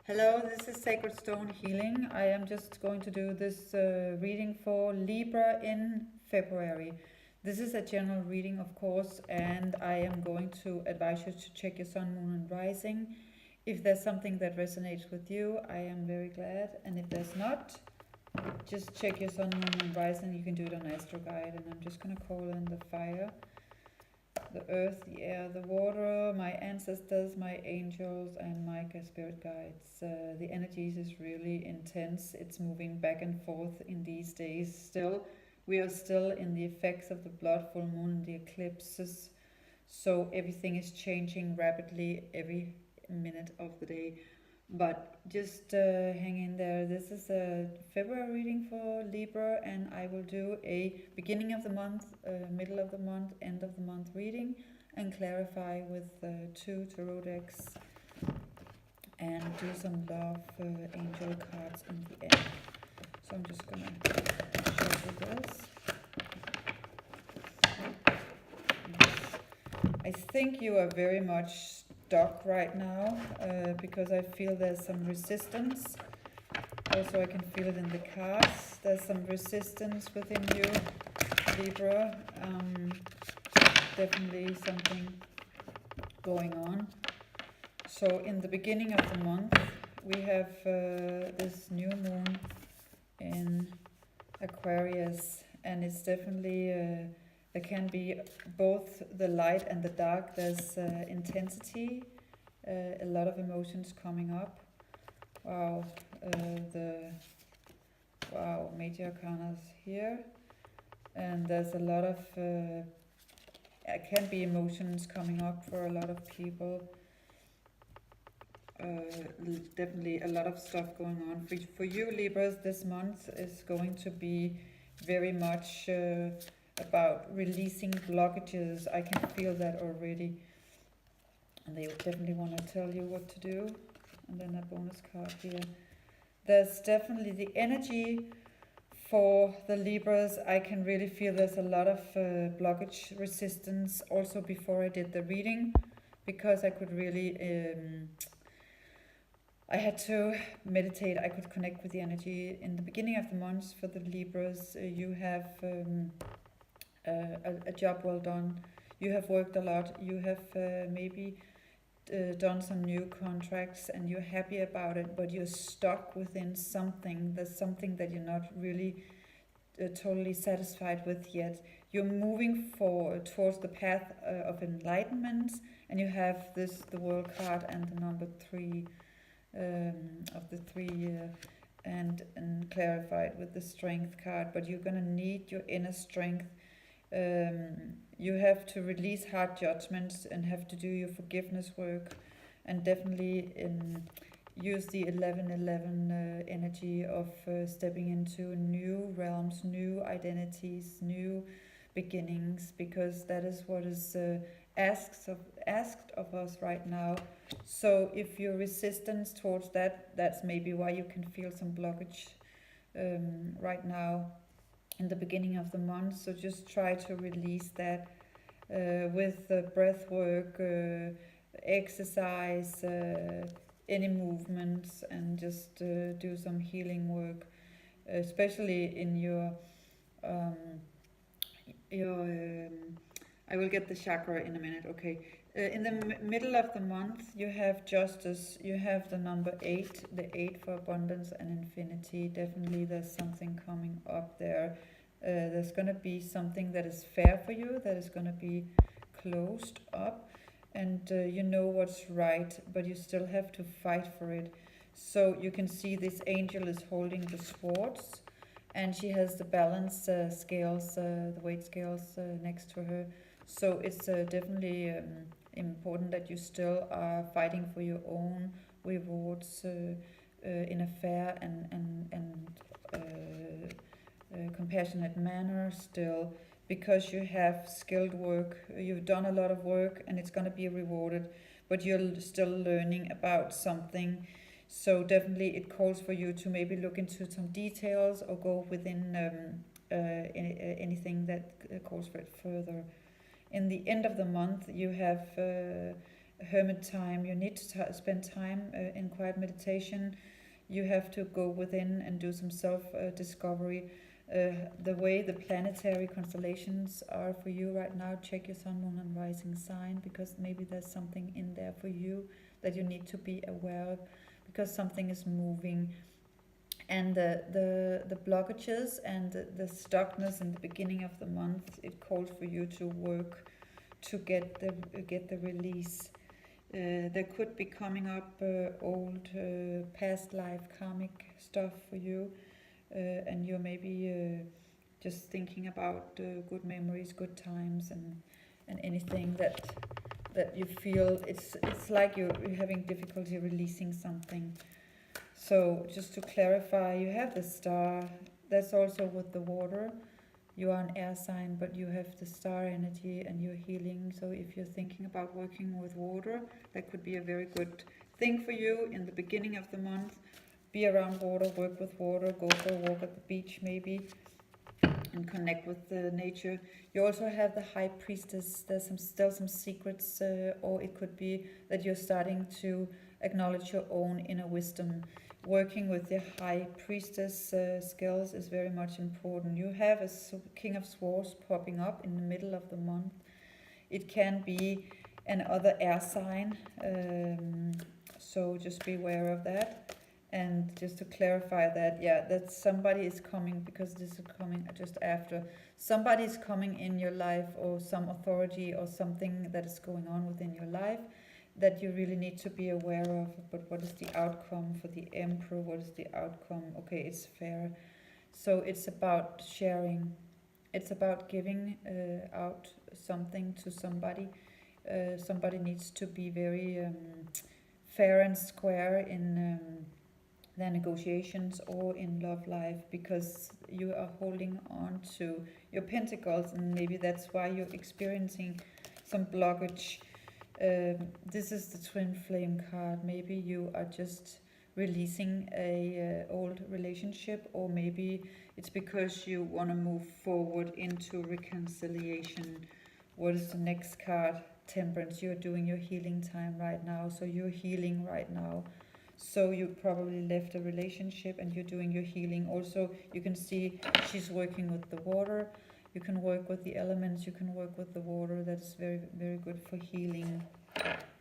Hello, this is Sacred Stone Healing. I am just going to do this reading for Libra in February. This is a general reading, of course, and I am going to advise you to check your sun, moon, and rising. If there's something that resonates with you, I am very glad. And if there's not, just check your sun, moon, and rising. You can do it on Astro Guide. And I'm just going to call in the fire, the earth, the air, the water, my ancestors, my angels, and my spirit guides. The energies is really intense. It's moving back and forth in these days still. We are still in the effects of the blood full moon and the eclipses. So everything is changing rapidly every minute of the day. But just hang in there. This is a February reading for Libra, and I will do a beginning of the month, middle of the month, end of the month reading, and clarify with 2 tarot decks, and do some love angel cards in the end. So I'm just gonna show you this. I think you are very much stuck right now because I feel there's some resistance. Also, I can feel it in the cards. There's some resistance within you, Libra. Definitely something going on. So in the beginning of the month, we have this new moon in Aquarius, and it's definitely there can be both the light and the dark. There's intensity, a lot of emotions coming up. Wow, major arcanas here, and there's a lot of can be emotions coming up for a lot of people. Definitely a lot of stuff going on for you, Libras. This month is going to be very much about releasing blockages. I can feel that already, and they definitely want to tell you what to do. And then a bonus card here. There's definitely the energy for the Libras. I can really feel there's a lot of blockage resistance also before I did the reading, because I could really I had to meditate. I could connect with the energy in the beginning of the month. For the Libras, you have a job well done. You have worked a lot. You have maybe done some new contracts and you're happy about it, but you're stuck within something. There's something that you're not really totally satisfied with yet. You're moving towards the path of enlightenment, and you have the World card and the number 3 of the 3 and clarified with the Strength card. But you're gonna need your inner strength. You have to release hard judgments and have to do your forgiveness work, and definitely use the 1111 energy of stepping into new realms, new identities, new beginnings, because that is what is asked of us right now. So if you're resistant towards that, that's maybe why you can feel some blockage right now in the beginning of the month. So just try to release that with breath work, exercise, any movements, and just do some healing work, especially in your I will get the chakra in a minute. Okay, in the middle of the month you have justice. You have the number 8, the 8 for abundance and infinity. Definitely there's something coming up there. There's going to be something that is fair for you, that is going to be closed up, and you know what's right, but you still have to fight for it. So you can see this angel is holding the swords, and she has the balance scales, the weight scales next to her. So it's definitely important that you still are fighting for your own rewards in a fair and compassionate manner still, because you have skilled work. You've done a lot of work and it's going to be rewarded, but you're still learning about something. So definitely it calls for you to maybe look into some details or go within anything that calls for it further. In the end of the month you have hermit time. You need to spend time in quiet meditation. You have to go within and do some self-discovery. The way the planetary constellations are for you right now, check your sun, moon and rising sign, because maybe there's something in there for you that you need to be aware of, because something is moving. And the blockages and the stuckness in the beginning of the month, it calls for you to work to get the release. There could be coming up old past life karmic stuff for you, and you're maybe just thinking about good memories, good times, and anything that you feel it's like you're having difficulty releasing something. So just to clarify, you have the star. That's also with the water. You are an air sign, but you have the star energy and you're healing. So if you're thinking about working with water, that could be a very good thing for you in the beginning of the month. Be around water, work with water, go for a walk at the beach maybe, and connect with the nature. You also have the high priestess. There's still some secrets, or it could be that you're starting to acknowledge your own inner wisdom. Working with the high priestess skills is very much important. You have a king of swords popping up in the middle of the month. It can be another air sign, so just be aware of that. And just to clarify that, yeah, that somebody is coming, because this is coming just after. Somebody is coming in your life, or some authority or something that is going on within your life that you really need to be aware of. But what is the outcome for the Emperor? What is the outcome? Okay, it's fair. So it's about sharing. It's about giving out something to somebody. Somebody needs to be very fair and square in their negotiations or in love life, because you are holding on to your pentacles, and maybe that's why you're experiencing some blockage. This is the twin flame card. Maybe you are just releasing a old relationship, or maybe it's because you want to move forward into reconciliation. What is the next card? Temperance. You're doing your healing time right now, so you're healing right now. So you probably left a relationship and you're doing your healing. Also, you can see she's working with the water. You can work with the elements, you can work with the water. That's very, very good for healing.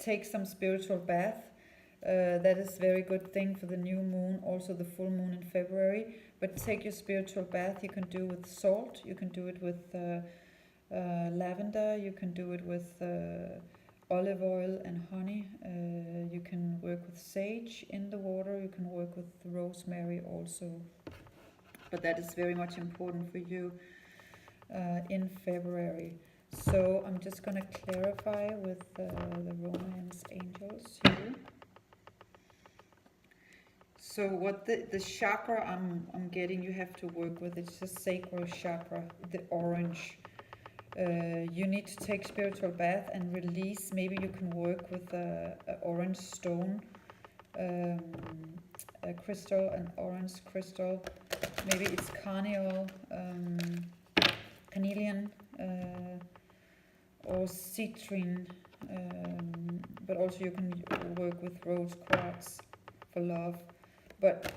Take some spiritual bath. That is very good thing for the new moon, also the full moon in February. But take your spiritual bath. You can do with salt. You can do it with lavender. You can do it with olive oil and honey. You can work with sage in the water. You can work with rosemary also. But that is very much important for you in February. So I'm just going to clarify with the romance angels here. So what the chakra I'm getting you have to work with, it's the sacral chakra, the orange. You need to take spiritual bath and release. Maybe you can work with a orange stone, a crystal, an orange crystal. Maybe it's carnelian, or citrine, but also you can work with rose quartz for love. But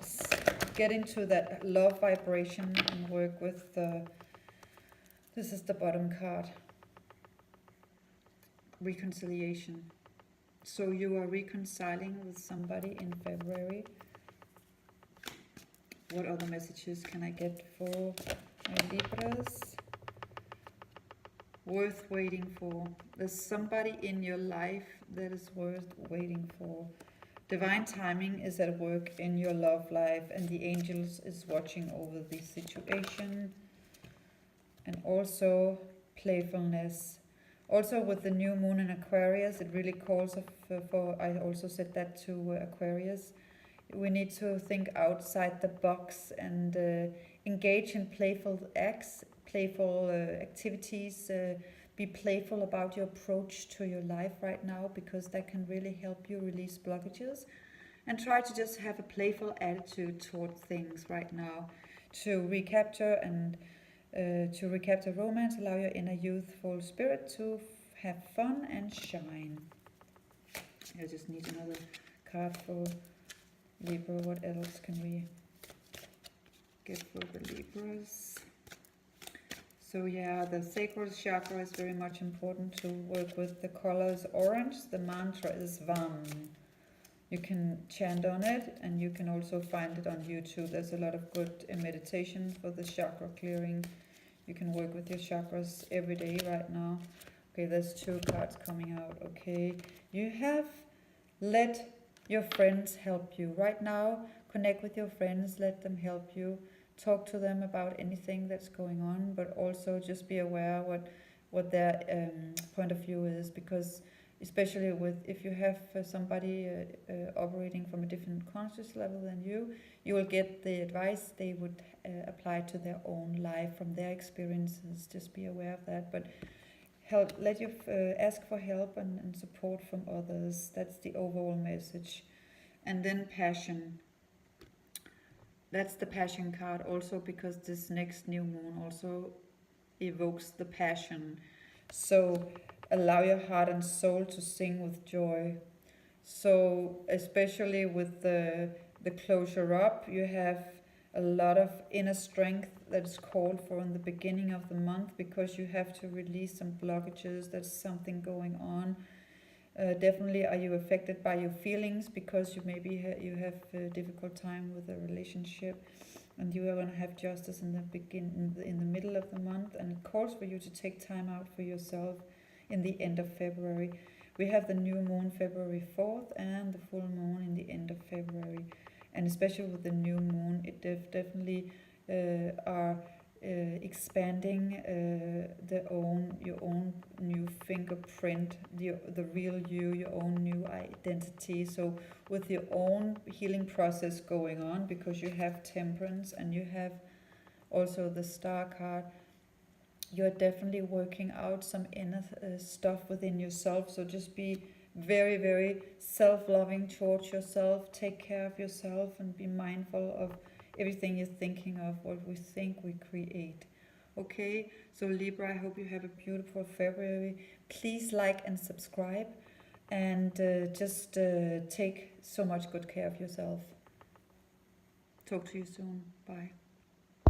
get into that love vibration and work with this is the bottom card, reconciliation. So you are reconciling with somebody in February. What other messages can I get for my Libras? Worth waiting for. There's somebody in your life that is worth waiting for. Divine timing is at work in your love life, and the angels is watching over the situation. And also playfulness. Also with the new moon in Aquarius, it really calls for, I also said that to Aquarius, we need to think outside the box and engage in playful acts, playful activities. Be playful about your approach to your life right now, because that can really help you release blockages. And try to just have a playful attitude toward things right now to recapture and to recapture romance. Allow your inner youthful spirit to have fun and shine. I just need another card for Libra. What else can we get for the Libras? So yeah, the sacral chakra is very much important to work with. The color is orange. The mantra is Vam. You can chant on it, and you can also find it on YouTube. There's a lot of good meditation for the chakra clearing. You can work with your chakras every day right now. Okay, there's 2 cards coming out. Okay, you have let your friends help you. Right now, connect with your friends, let them help you. Talk to them about anything that's going on, but also just be aware what their point of view is, because especially with if you have somebody operating from a different conscious level than you will get the advice they would apply to their own life from their experiences. Just be aware of that, but let you ask for help and support from others. That's the overall message. And then passion. That's the passion card also, because this next new moon also evokes the passion. So allow your heart and soul to sing with joy. So especially with the closure up, you have a lot of inner strength that is called for in the beginning of the month, because you have to release some blockages. There's something going on. Definitely are you affected by your feelings, because you maybe you have a difficult time with a relationship, and you are going to have justice in the middle of the month, and it calls for you to take time out for yourself in the end of February. We have the new moon February 4th and the full moon in the end of February, and especially with the new moon, it definitely are expanding your own new fingerprint, the real you, your own new identity. So with your own healing process going on, because you have temperance and you have also the star card, you're definitely working out some inner stuff within yourself. So just be very, very self-loving towards yourself. Take care of yourself and be mindful of everything you're thinking of. What we think, we create. Okay, so Libra, I hope you have a beautiful February. Please like and subscribe, and just take so much good care of yourself. Talk to you soon. Bye.